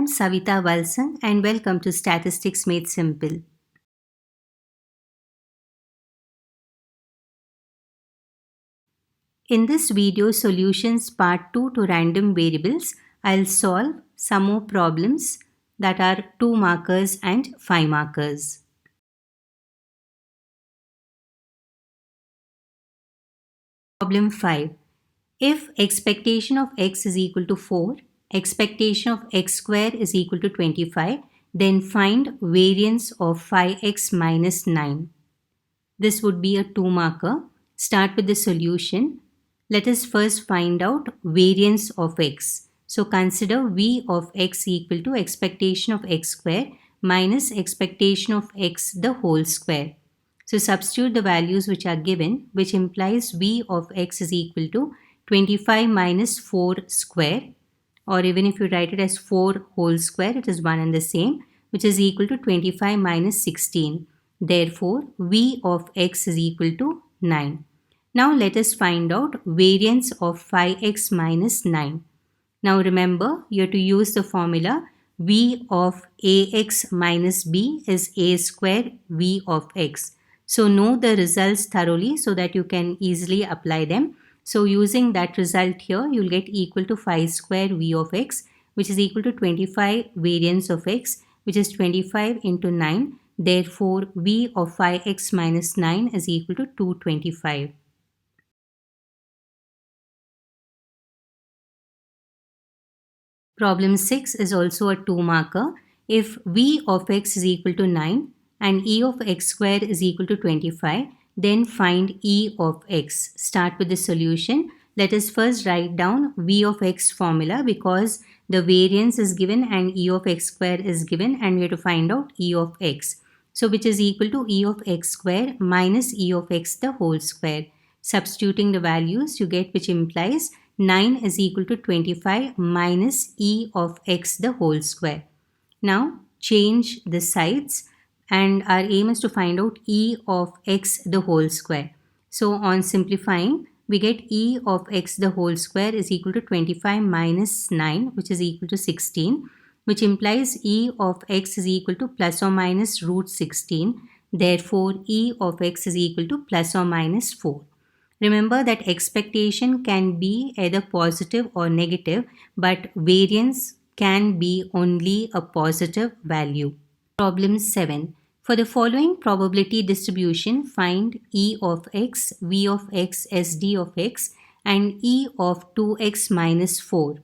am Savita Valsang and welcome to Statistics Made Simple. In this video solutions part 2 to random variables, I'll solve some more problems that are 2 markers and 5 markers. Problem 5. If expectation of x is equal to 4, expectation of x square is equal to 25, then find variance of 5x minus 9. This would be a 2 marker. Start with the solution. Let us first find out variance of x. So consider v of x equal to expectation of x square minus expectation of x the whole square. So substitute the values which are given, which implies v of x is equal to 25 minus 4 square, or even if you write it as 4 whole square, it is one and the same, which is equal to 25 minus 16. Therefore, v of x is equal to 9. Now let us find out variance of 5x minus 9. Now remember, you have to use the formula v of ax minus b is a square v of x. So know the results thoroughly so that you can easily apply them. So using that result here, you'll get equal to 5 square v of x, which is equal to 25 variance of x, which is 25 into 9. Therefore, v of 5x minus 9 is equal to 225. Problem 6 is also a 2 marker. If v of x is equal to 9 and e of x square is equal to 25, then find e of x. Start with the solution. Let us first write down v of x formula because the variance is given and e of x square is given and we have to find out e of x. So which is equal to e of x square minus e of x the whole square. Substituting the values you get, which implies 9 is equal to 25 minus e of x the whole square. Now change the sides and our aim is to find out e of x the whole square. So on simplifying, we get e of x the whole square is equal to 25 minus 9, which is equal to 16, which implies e of x is equal to plus or minus root 16. Therefore, e of x is equal to plus or minus 4. Remember that expectation can be either positive or negative, but variance can be only a positive value. Problem 7. For the following probability distribution, find e of x, v of x, sd of x, and e of 2x minus 4.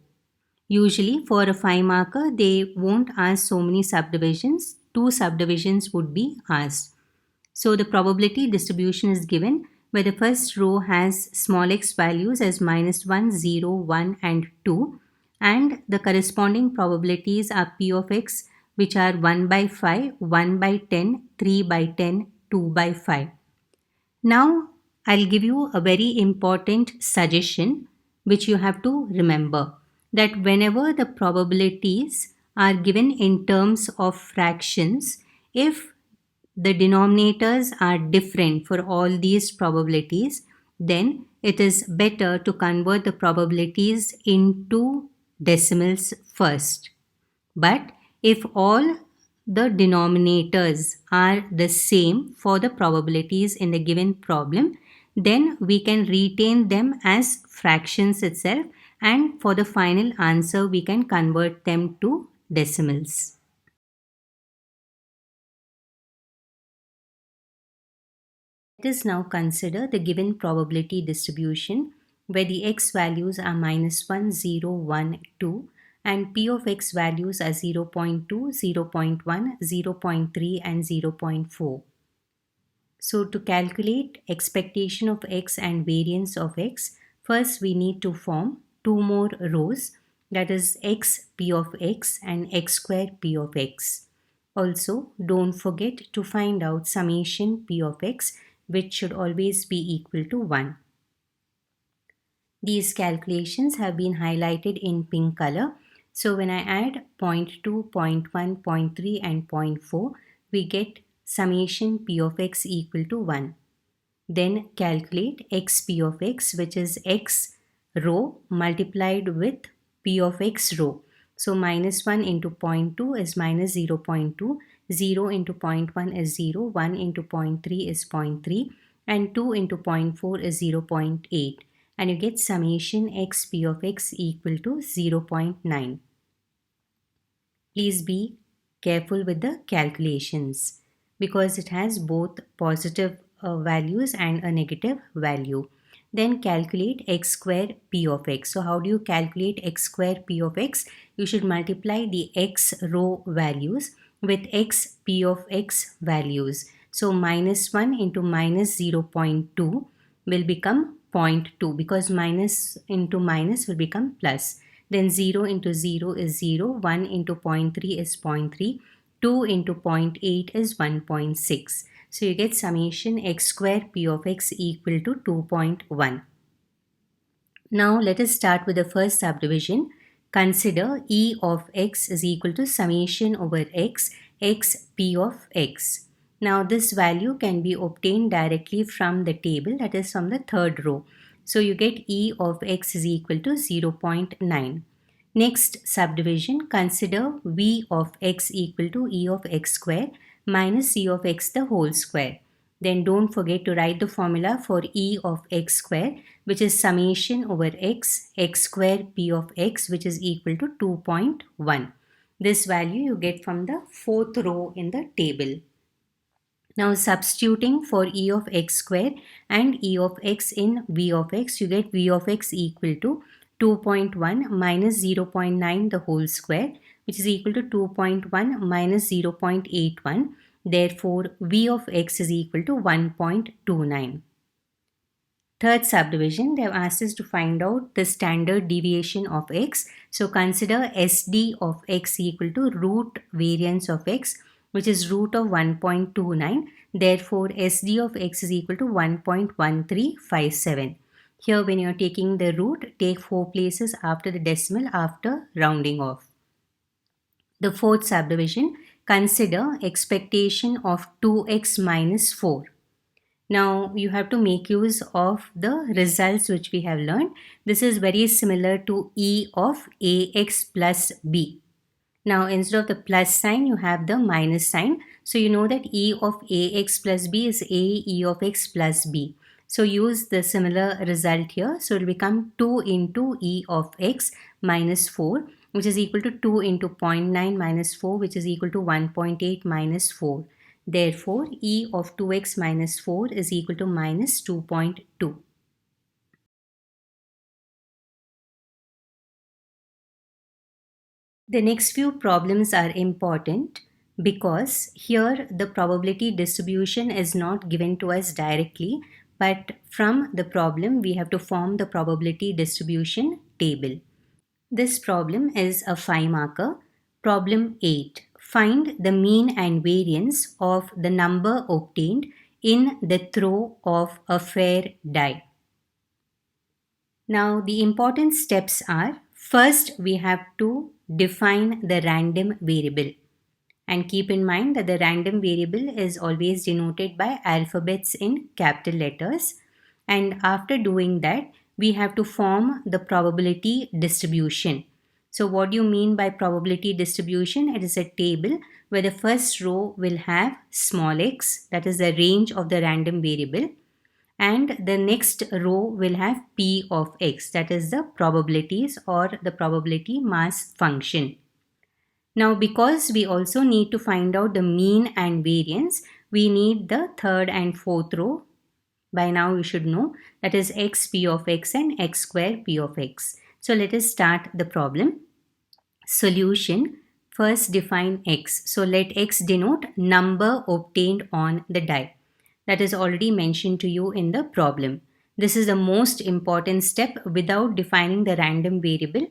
Usually for a 5 marker, they won't ask so many subdivisions. 2 subdivisions would be asked. So the probability distribution is given where the first row has small x values as minus 1, 0, 1 and 2, and the corresponding probabilities are p of x, which are 1 by 5, 1 by 10, 3 by 10, 2 by 5. Now I'll give you a very important suggestion which you have to remember, that whenever the probabilities are given in terms of fractions, if the denominators are different for all these probabilities, then it is better to convert the probabilities into decimals first. But if all the denominators are the same for the probabilities in the given problem, then we can retain them as fractions itself, and for the final answer we can convert them to decimals. Let us now consider the given probability distribution where the x values are minus 1, 0, 1, 2 and p of x values are 0 0.2, 0 0.1, 0 0.3 and 0 0.4. So to calculate expectation of x and variance of x, first we need to form 2 more rows, that is x p of x and x square p of x. Also, don't forget to find out summation p of x, which should always be equal to 1. These calculations have been highlighted in pink color. So when I add 0.2, 0.1, 0.3 and 0.4, we get summation p of x equal to 1. Then calculate x p of x, which is x row multiplied with p of x row. So minus 1 into 0.2 is minus 0.2, 0 into 0.1 is 0, 1 into 0.3 is 0.3, and 2 into 0.4 is 0.8. And you get summation x p of x equal to 0.9. Please be careful with the calculations because it has both positive values and a negative value. Then calculate x square p of x. So how do you calculate x square p of x? You should multiply the x row values with x p of x values. So minus 1 into minus 0.2 will become 0.2 because minus into minus will become plus. Then 0 into 0 is 0, 1 into 0.3 is 0.3, 2 into 0.8 is 1.6. So you get summation x square p of x equal to 2.1. Now let us start with the first subdivision. Consider e of x is equal to summation over x, x p of x. Now this value can be obtained directly from the table, that is from the third row. So you get e of x is equal to 0.9. Next subdivision, consider v of x equal to e of x square minus e of x the whole square. Then don't forget to write the formula for e of x square, which is summation over x, x square p of x, which is equal to 2.1. This value you get from the fourth row in the table. Now substituting for e of x square and e of x in v of x, you get v of x equal to 2.1 minus 0.9 the whole square, which is equal to 2.1 minus 0.81. Therefore, v of x is equal to 1.29. Third subdivision, they have asked us to find out the standard deviation of x. So consider SD of x equal to root variance of x, which is root of 1.29. Therefore, SD of x is equal to 1.1357. Here, when you are taking the root, take 4 places after the decimal after rounding off. The fourth subdivision, consider expectation of 2x minus 4. Now you have to make use of the results which we have learned. This is very similar to e of ax plus b. Now instead of the plus sign you have the minus sign. So you know that e of ax plus b is a e of x plus b. So use the similar result here. So it will become 2 into e of x minus 4, which is equal to 2 into 0.9 minus 4, which is equal to 1.8 minus 4. Therefore, e of 2x minus 4 is equal to minus 2.2. The next few problems are important because here the probability distribution is not given to us directly, but from the problem we have to form the probability distribution table. This problem is a 5-marker. Problem 8. Find the mean and variance of the number obtained in the throw of a fair die. Now the important steps are, first we have to define the random variable. And keep in mind that the random variable is always denoted by alphabets in capital letters. And after doing that, we have to form the probability distribution. So what do you mean by probability distribution? It is a table where the first row will have small x, that is the range of the random variable, and the next row will have p of x, that is the probabilities or the probability mass function. Now because we also need to find out the mean and variance, we need the third and fourth row. By now you should know that is x p of x and x square p of x. So let us start the problem. Solution. First define x. So let x denote number obtained on the die. That is already mentioned to you in the problem. This is the most important step. Without defining the random variable,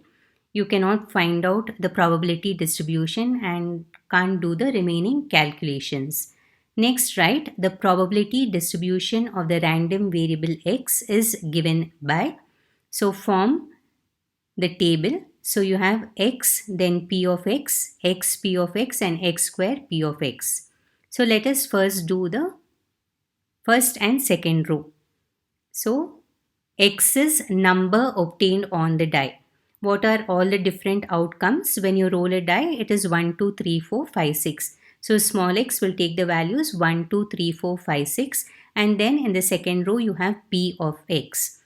you cannot find out the probability distribution and can't do the remaining calculations. Next, write the probability distribution of the random variable x is given by. So form the table. So you have x, then p of x, x p of x and x square p of x. So let us first do the first and second row. So x is number obtained on the die. what are all the different outcomes when you roll a die? It is 1, 2, 3, 4, 5, 6. So small x will take the values 1, 2, 3, 4, 5, 6, and then in the second row you have p of x.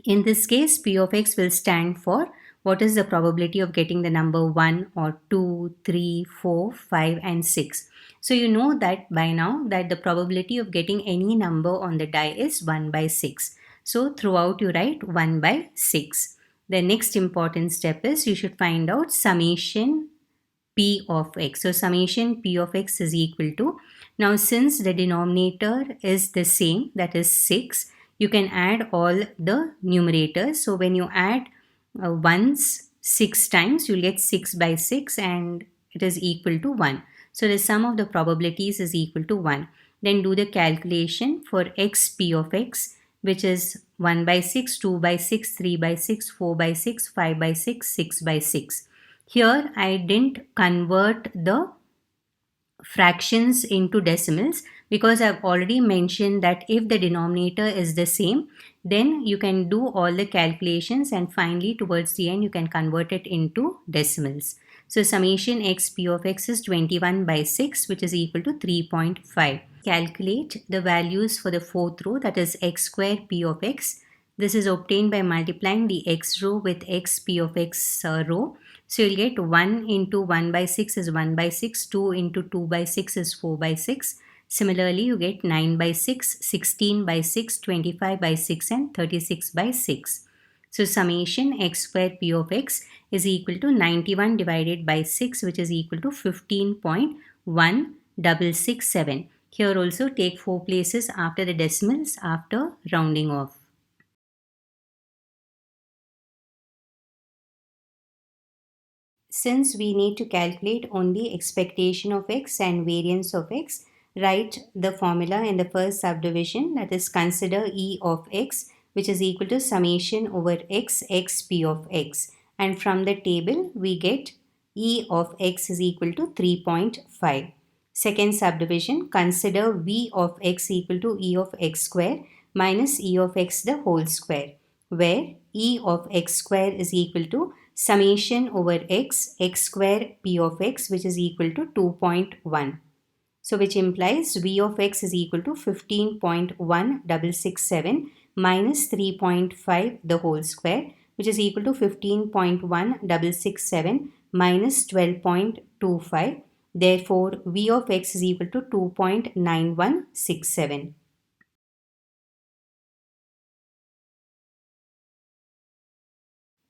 In this case, p of x will stand for what is the probability of getting the number 1 or 2, 3, 4, 5 and 6. So you know that by now that the probability of getting any number on the die is 1 by 6. So throughout you write 1 by 6. The next important step is you should find out summation p of x. So summation p of x is equal to, now since the denominator is the same, that is 6, you can add all the numerators. So when you add ones 6 times, you'll get 6 by 6 and it is equal to 1. So the sum of the probabilities is equal to 1. Then do the calculation for x p of x, which is 1 by 6, 2 by 6, 3 by 6, 4 by 6, 5 by 6, 6 by 6. Here I didn't convert the fractions into decimals because I've already mentioned that if the denominator is the same, then you can do all the calculations and finally towards the end you can convert it into decimals. So summation x p of x is 21 by 6, which is equal to 3.5. Calculate the values for the fourth row, that is x square p of x. This is obtained by multiplying the x row with x p of x row. So you'll get 1 into 1 by 6 is 1 by 6, 2 into 2 by 6 is 4 by 6. Similarly, you get 9 by 6, 16 by 6, 25 by 6 and 36 by 6. So summation x square p of x is equal to 91 divided by 6, which is equal to 15.1667. Here also take 4 places after the decimals after rounding off. Since we need to calculate only expectation of x and variance of x, write the formula in the first subdivision, that is consider e of x, which is equal to summation over x p of x, and from the table we get e of x is equal to 3.5. Second subdivision, consider v of x equal to e of x square minus e of x the whole square, where e of x square is equal to summation over x square p of x, which is equal to 2.1. So which implies v of x is equal to 15.1667 minus 3.5 the whole square, which is equal to 15.1667 minus 12.25. Therefore, v of x is equal to 2.9167.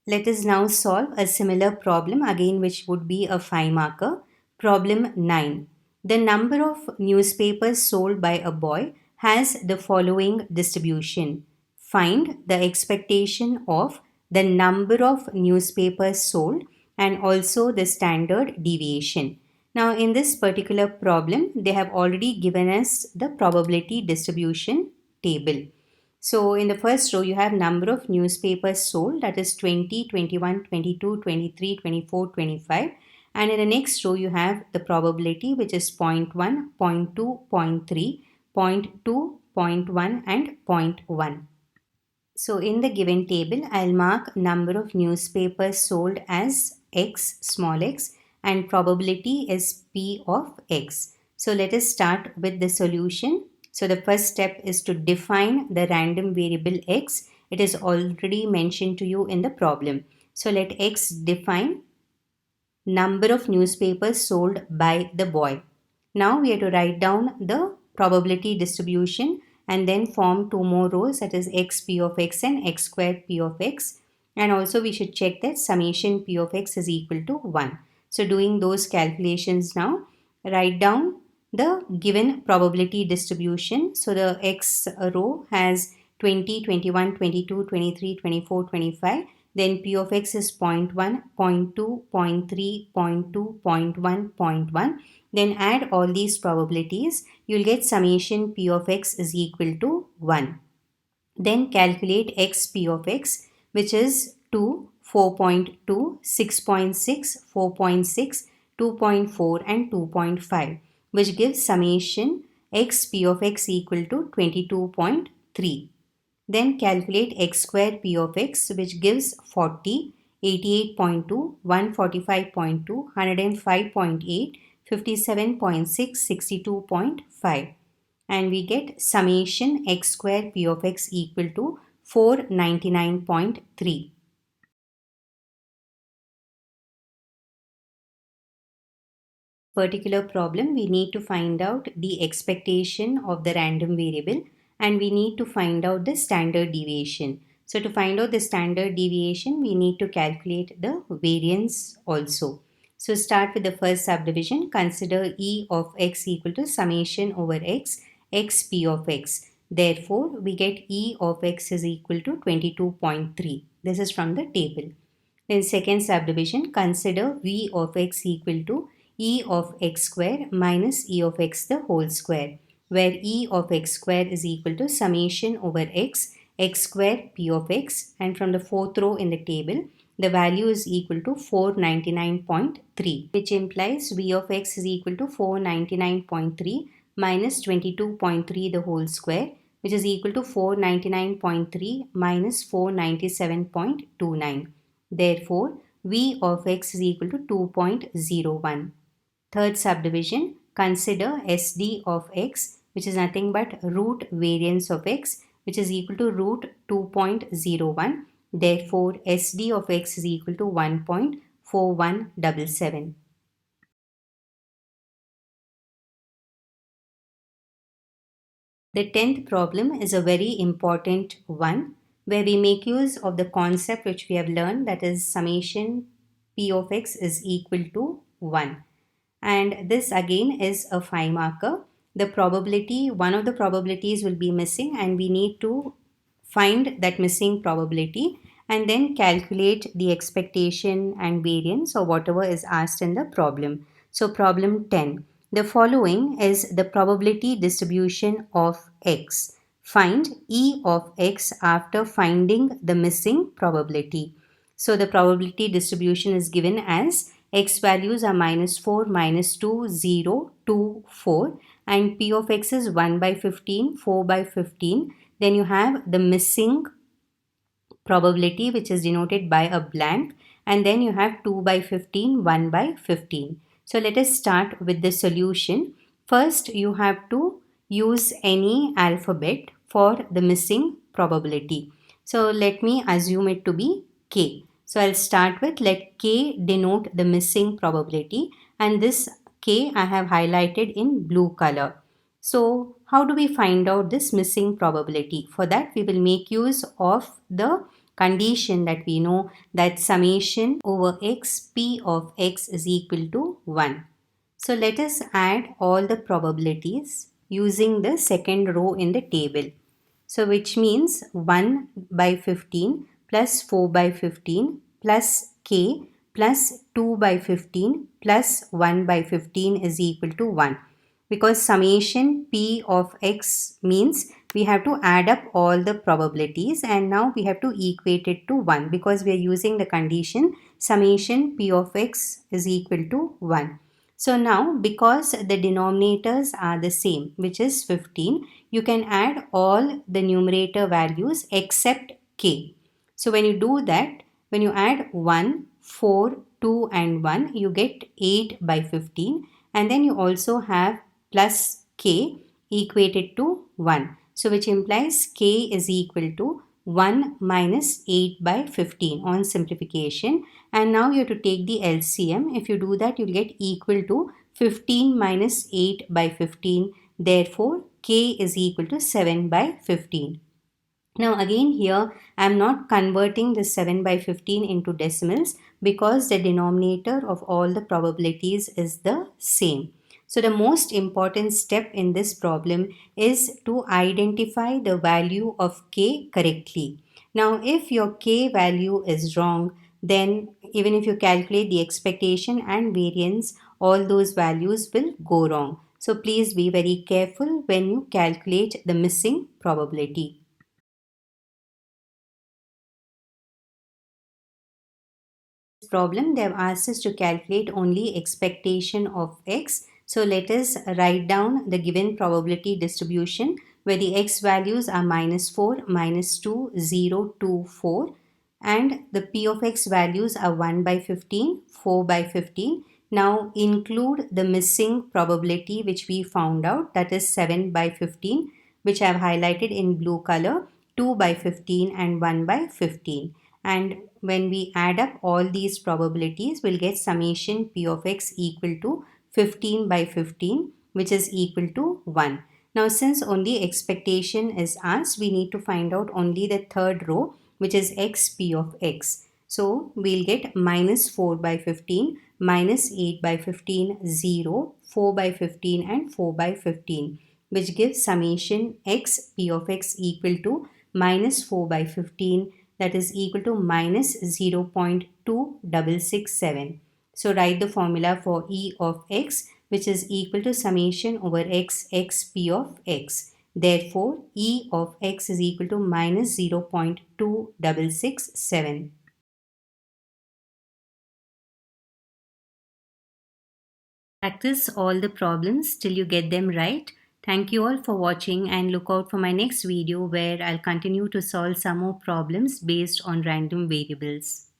Let us now solve a similar problem, again which would be a 5 marker. Problem 9. The number of newspapers sold by a boy has the following distribution. Find the expectation of the number of newspapers sold and also the standard deviation. Now in this particular problem, they have already given us the probability distribution table. So in the first row, you have number of newspapers sold, that is 20, 21, 22, 23, 24, 25. And in the next row, you have the probability, which is 0.1, 0.2, 0.3, 0.2, 0.1 and 0.1. So in the given table, I'll mark number of newspapers sold as x, small x, and probability is p of x. So let us start with the solution. So the first step is to define the random variable x. It is already mentioned to you in the problem. So let x define number of newspapers sold by the boy. Now we have to write down the probability distribution and then form 2 more rows, that is x p of x and x squared p of x. And also we should check that summation p of x is equal to 1. So doing those calculations now, write down the given probability distribution. So the x row has 20, 21, 22, 23, 24, 25. Then p of x is 0.1, 0.2, 0.3, 0.2, 0.1, 0.1. Then add all these probabilities. You'll get summation p of x is equal to 1. Then calculate x p of x, which is 2, 4.2, 6.6, 4.6, 2.4 and 2.5, which gives summation x p of x equal to 22.3. Then calculate x square p of x, which gives 40, 88.2, 145.2, 105.8, 57.6, 62.5. And we get summation x square p of x equal to 499.3. Particular problem, we need to find out the expectation of the random variable and we need to find out the standard deviation. So to find out the standard deviation, we need to calculate the variance also. So start with the first subdivision. Consider e of x equal to summation over x, x p of x. Therefore, we get e of x is equal to 22.3. This is from the table. Then second subdivision, consider v of x equal to e of x square minus e of x the whole square, where e of x square is equal to summation over x, x square p of x, and from the fourth row in the table, the value is equal to 499.3, which implies v of x is equal to 499.3 minus 22.3 the whole square, which is equal to 499.3 minus 497.29. Therefore, v of x is equal to 2.01. Third subdivision, consider SD of x, which is nothing but root variance of x, which is equal to root 2.01. Therefore, SD of x is equal to 1.4177. The 10th problem is a very important one where we make use of the concept which we have learned, that is summation p of x is equal to 1. And this again is a 5 marker. The probability, one of the probabilities will be missing and we need to find that missing probability and then calculate the expectation and variance or whatever is asked in the problem. So problem 10. The following is the probability distribution of x. Find e of x after finding the missing probability. So the probability distribution is given as x values are -4, -2, 0, 2, 4 and p of x is 1 by 15, 4 by 15. Then you have the missing probability which is denoted by a blank and then you have 2 by 15, 1 by 15. So let us start with the solution. First you have to use any alphabet for the missing probability. So let me assume it to be k. So I'll start with, let k denote the missing probability and this k I have highlighted in blue color. So how do we find out this missing probability? For that we will make use of the condition that we know, that summation over x p of x is equal to 1. So let us add all the probabilities using the second row in the table. So which means 1 by 15 plus 4 by 15 plus k plus 2 by 15 plus 1 by 15 is equal to 1. Because summation p of x means we have to add up all the probabilities and now we have to equate it to 1 because we are using the condition summation p of x is equal to 1. So now because the denominators are the same, which is 15, you can add all the numerator values except k. So when you do that, when you add 1, 4, 2 and 1, you get 8 by 15 and then you also have plus k equated to 1. So which implies k is equal to 1 minus 8 by 15 on simplification. And now you have to take the LCM. If you do that, you'll get equal to 15 minus 8 by 15. Therefore, k is equal to 7 by 15. Now again here I am not converting the 7 by 15 into decimals because the denominator of all the probabilities is the same. So the most important step in this problem is to identify the value of k correctly. Now if your k value is wrong, then even if you calculate the expectation and variance, all those values will go wrong. So please be very careful when you calculate the missing probability. Problem, they have asked us to calculate only expectation of x. So let us write down the given probability distribution where the x values are -4, -2, 0, 2, 4 and the p of x values are 1 by 15, 4 by 15. Now include the missing probability which we found out, that is 7 by 15, which I have highlighted in blue color, 2 by 15 and 1 by 15. And when we add up all these probabilities, we'll get summation p of x equal to 15 by 15, which is equal to 1. Now since only expectation is asked, we need to find out only the third row, which is x p of x. So we'll get minus 4 by 15, minus 8 by 15, 0, 4 by 15 and 4 by 15, which gives summation x p of x equal to minus 4 by 15, that is equal to minus 0.2667. So write the formula for E of x, which is equal to summation over x p of x. Therefore, E of x is equal to minus 0.2667. Practice all the problems till you get them right. Thank you all for watching, and look out for my next video where I'll continue to solve some more problems based on random variables.